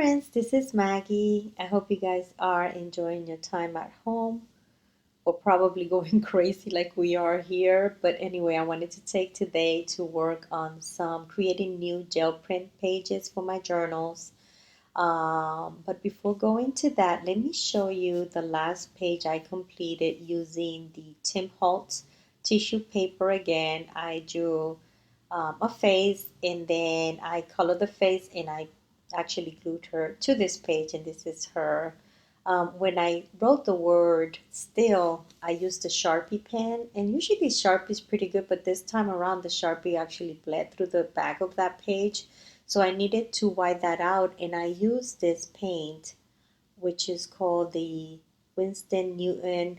friends, this is Maggie. I hope you guys are enjoying your time at home or probably going crazy like we are here. But anyway, I wanted to take today to work on some creating new gel print pages for my journals. But before going to that, let me show you the last page I completed using the Tim Holtz tissue paper again. I drew a face and then I colored the face and I actually glued her to this page, and this is her. When I wrote the word still, I used a Sharpie pen, and usually Sharpie is pretty good, but this time around the Sharpie actually bled through the back of that page. So I needed to white that out, and I used this paint, which is called the Winston Newton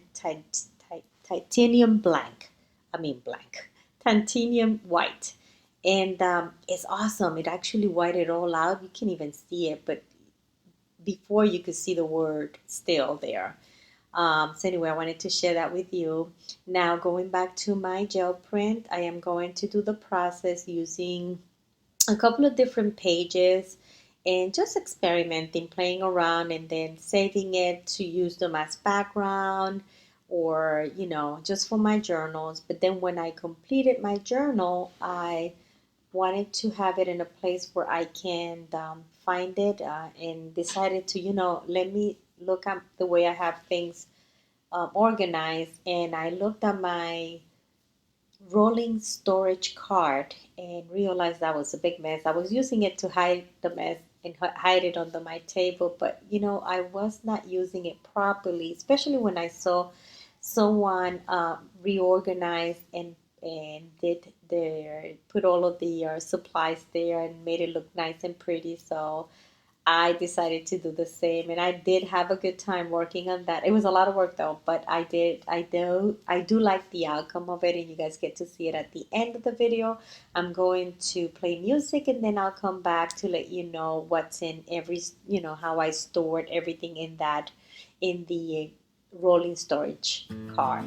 Titanium Blank. I mean blank. Titanium White. And it's awesome. It actually whited it all out. You can even see it, but before you could see the word still there. So anyway, I wanted to share that with you. Now going back to my gel print, I am going to do the process using a couple of different pages and just experimenting, playing around, and then saving it to use them as background or, just for my journals. But then when I completed my journal, I wanted to have it in a place where I can find it and decided to, let me look at the way I have things organized. And I looked at my rolling storage cart and realized that was a big mess. I was using it to hide the mess and hide it under my table, but I was not using it properly, especially when I saw someone reorganize and did their put all of the supplies there and made it look nice and pretty. So I decided to do the same, and I did have a good time working on that. It was a lot of work though, but I do like the outcome of it, and you guys get to see it at the end of the video. I'm going to play music, and then I'll come back to let you know what's in every, how I stored everything in that, in the rolling storage car.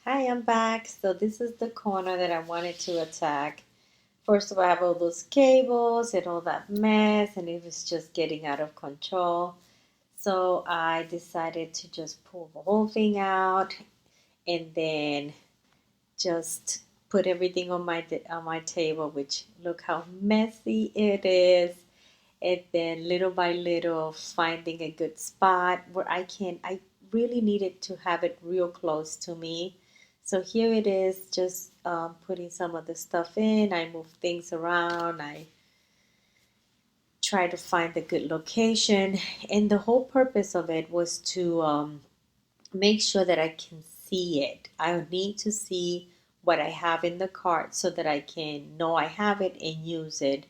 Hi, I'm back. So this is the corner that I wanted to attack. First of all, I have all those cables and all that mess, and it was just getting out of control. So I decided to just pull the whole thing out and then just put everything on my table, which look how messy it is. And then little by little finding a good spot where I really needed to have it real close to me. So here it is, just putting some of the stuff in. I move things around. I try to find the good location. And the whole purpose of it was to make sure that I can see it. I need to see what I have in the cart so that I can know I have it and use it.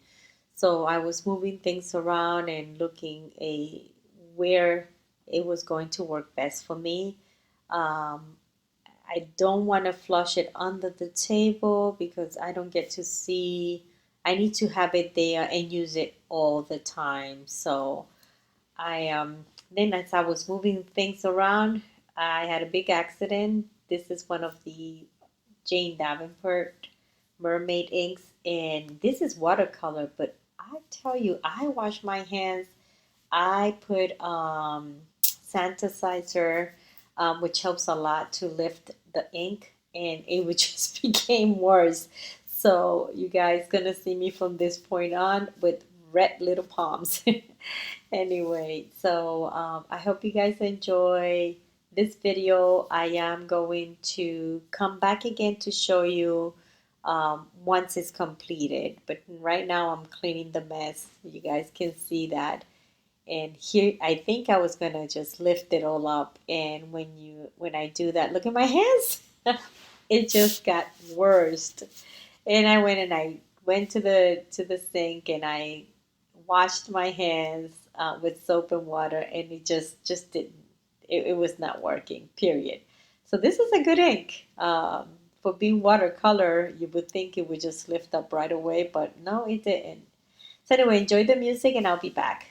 So I was moving things around and looking where it was going to work best for me. Um, I don't want to flush it under the table because I don't get to see. I need to have it there and use it all the time. So I then as I was moving things around, I had a big accident. This is one of the Jane Davenport mermaid inks, and this is watercolor, but I tell you, I wash my hands. I put sanitizer, which helps a lot to lift the ink, and it would just became worse. So you guys gonna see me from this point on with red little palms. Anyway, so I hope you guys enjoy this video. I am going to come back again to show you once it's completed. But right now I'm cleaning the mess. You guys can see that. And here, I think I was gonna just lift it all up. And when I do that, look at my hands. It just got worse. And I went to the sink and I washed my hands with soap and water, and it just didn't. It was not working. Period. So this is a good ink. For being watercolor, you would think it would just lift up right away, but no, it didn't. So anyway, enjoy the music, and I'll be back.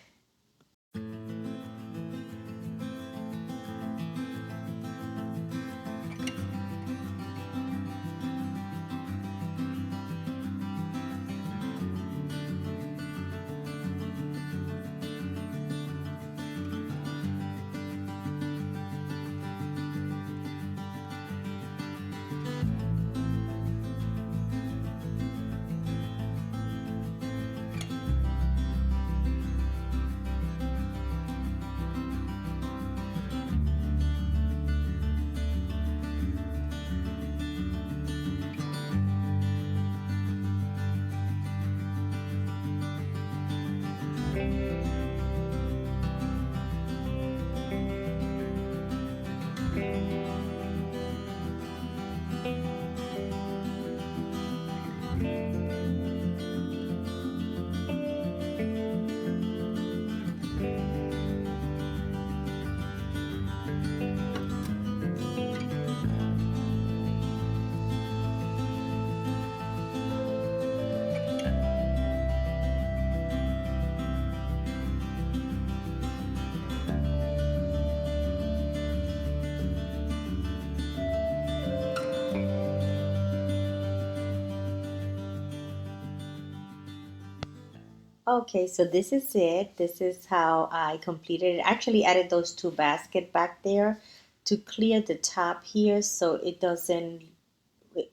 Okay, so this is it. This is how I completed it. Actually added those two baskets back there to clear the top here so it doesn't,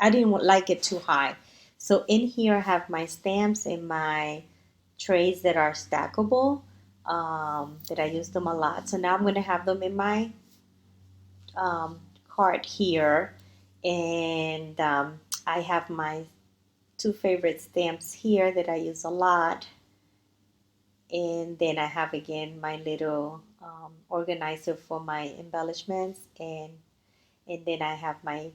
I didn't like it too high. So in here I have my stamps and my trays that are stackable, that I use them a lot. So now I'm going to have them in my um, cart here. And I have my two favorite stamps here that I use a lot. And then I have again my little organizer for my embellishments, and then I have my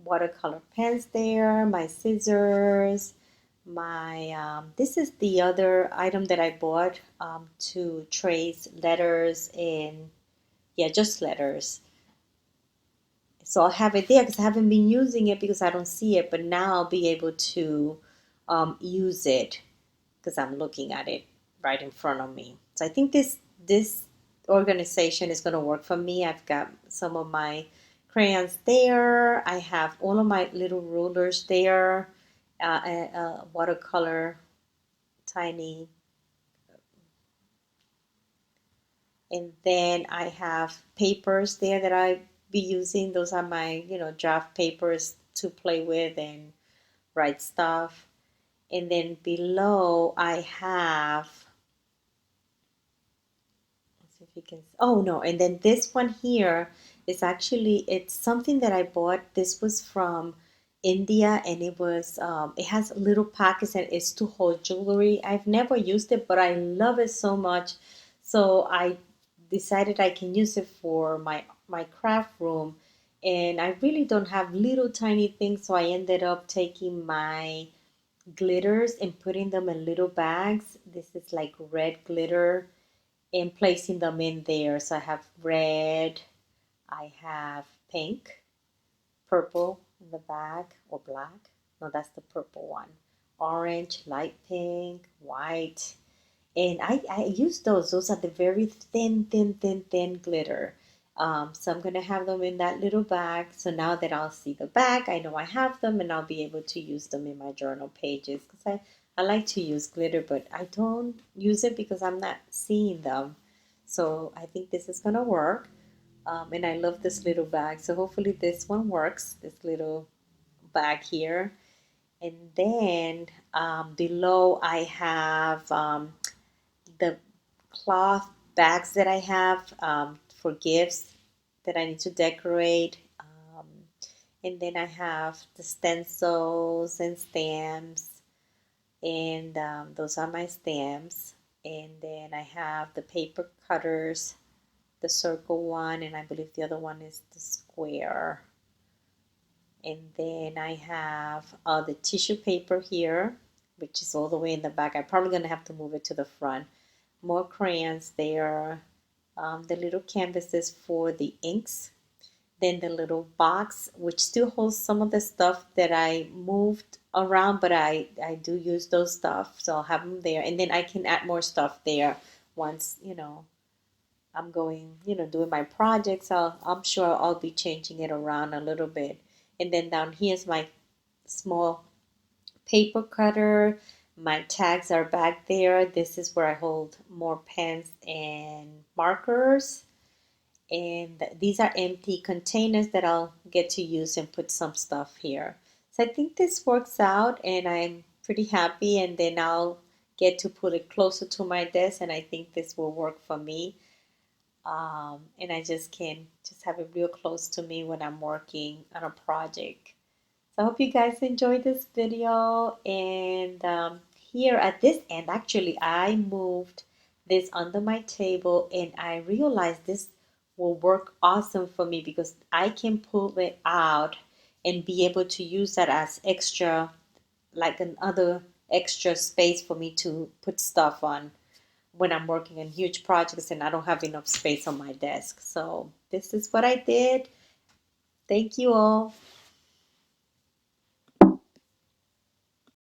watercolor pens there, my scissors, my this is the other item that I bought to trace letters, and yeah, just letters. So I'll have it there because I haven't been using it because I don't see it, but now I'll be able to use it because I'm looking at it right in front of me. So I think this organization is going to work for me. I've got some of my crayons there. I have all of my little rulers there, watercolor, tiny, and then I have papers there that I be using. Those are my draft papers to play with and write stuff. And then below I have, see if you can, oh no, and then this one here is actually, it's something that I bought. This was from India, and it was it has little pockets and it's to hold jewelry. I've never used it, but I love it so much, so I decided I can use it for my craft room. And I really don't have little tiny things, so I ended up taking my glitters and putting them in little bags. This is like red glitter, and placing them in there. So I have red, I have pink, purple in the back, or black. No, that's the purple one. Orange, light pink, white. And I use those. Those are the very thin, thin, thin, thin glitter. So I'm going to have them in that little bag. So now that I'll see the bag, I know I have them, and I'll be able to use them in my journal pages. Because I like to use glitter, but I don't use it because I'm not seeing them. So I think this is going to work. And I love this little bag. So hopefully this one works, this little bag here. And then below I have the cloth bags that I have for gifts that I need to decorate. And then I have the stencils and stamps, and those are my stamps. And then I have the paper cutters, the circle one, and I believe the other one is the square. And then I have the tissue paper here, which is all the way in the back. I'm probably going to have to move it to the front. More crayons there, the little canvases for the inks, then the little box, which still holds some of the stuff that I moved around, but I do use those stuff, so I'll have them there. And then I can add more stuff there once, I'm going, doing my projects. I'm sure I'll be changing it around a little bit. And then down here's my small paper cutter. My tags are back there. This is where I hold more pens and markers. And these are empty containers that I'll get to use and put some stuff here. So I think this works out, and I'm pretty happy. And then I'll get to put it closer to my desk, and I think this will work for me. And I just can just have it real close to me when I'm working on a project. So I hope you guys enjoyed this video, and here at this end, actually, I moved this under my table and I realized this will work awesome for me because I can pull it out and be able to use that as extra, like another extra space for me to put stuff on when I'm working on huge projects and I don't have enough space on my desk. So this is what I did. Thank you all.